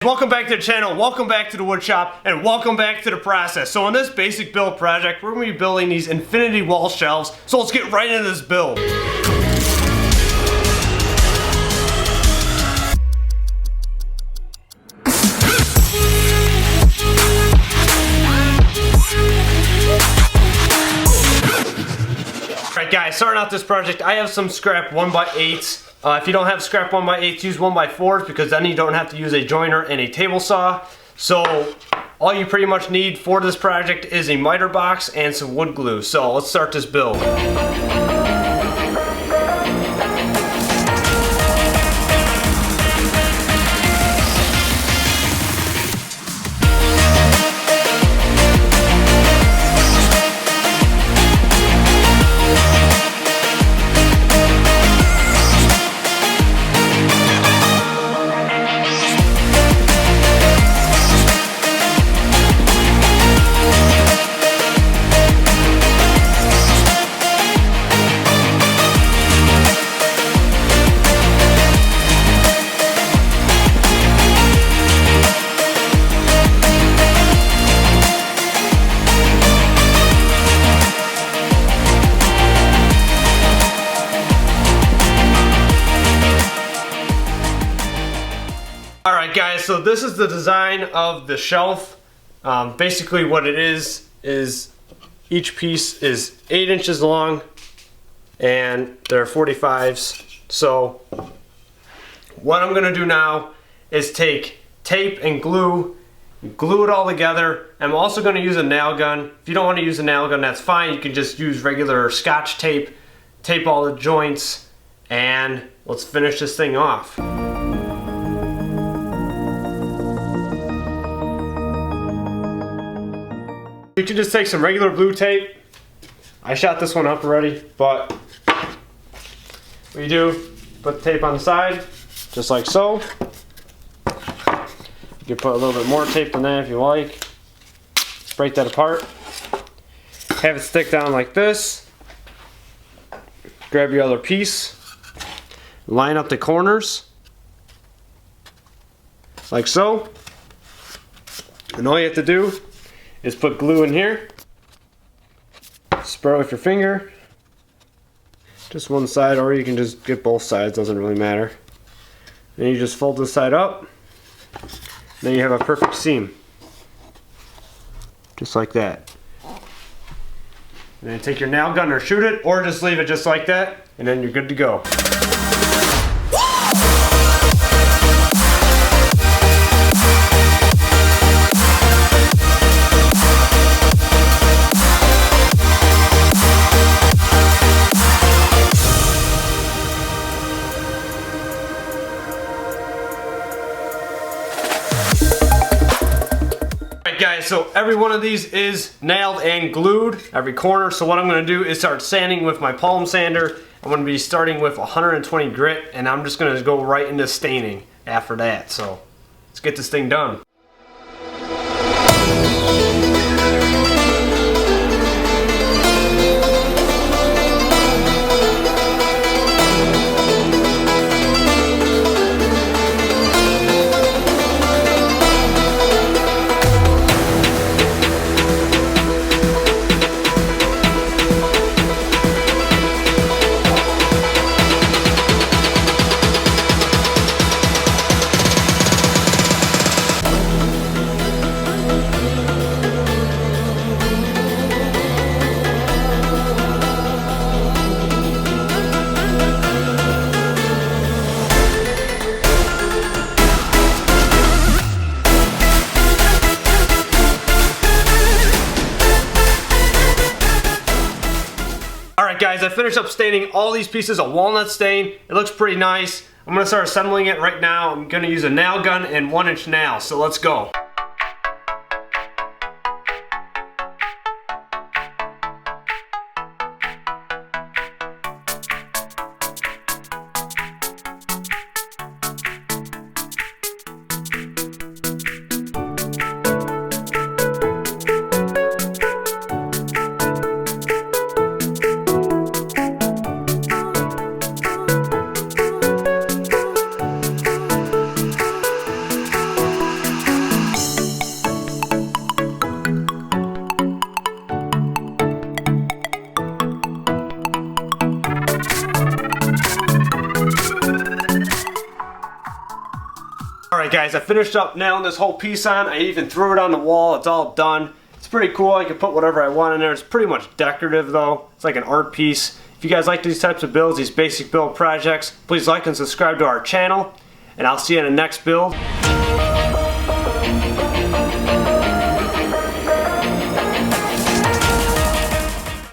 welcome back to the channel, welcome back to the wood shop, and welcome back to the process. So on this basic build project, we're going to be building these infinity wall shelves, so let's get right into this build. Alright guys, starting out this project, I have some scrap 1x8s. If you don't have scrap 1x8s, use 1x4s because then you don't have to use a joiner and a table saw. So all you pretty much need for this project is a miter box and some wood glue. So let's start this build. Alright guys, so this is the design of the shelf. Basically what it is each piece is 8 inches long and they're 45s. So what I'm going to do now is take tape and glue it all together. I'm also going to use a nail gun. If you don't want to use a nail gun, that's fine. You can just use regular Scotch tape, tape all the joints, and let's finish this thing off. You can just take some regular blue tape. I shot this one up already, but what you do, put the tape on the side, just like so. You can put a little bit more tape than that if you like. Break that apart. Have it stick down like this. Grab your other piece. Line up the corners, like so. And all you have to do is put glue in here, spread it with your finger, just one side, or you can just get both sides, doesn't really matter. Then you just fold this side up, then you have a perfect seam, just like that. And then take your nail gun or shoot it, or just leave it just like that, and then you're good to go. Guys, so every one of these is nailed and glued, every corner. So what I'm going to do is start sanding with my palm sander. I'm going to be starting with 120 grit, and I'm just going to go right into staining after that. So let's get this thing done. Alright guys, I finished up staining all these pieces of walnut stain. It looks pretty nice. I'm going to start assembling it right now. I'm going to use a nail gun and 1-inch nails, so let's go. Alright guys, I finished up nailing this whole piece on. I even threw it on the wall. It's all done. It's pretty cool. I can put whatever I want in there. It's pretty much decorative though. It's like an art piece. If you guys like these types of builds, these basic build projects, please like and subscribe to our channel. And I'll see you in the next build.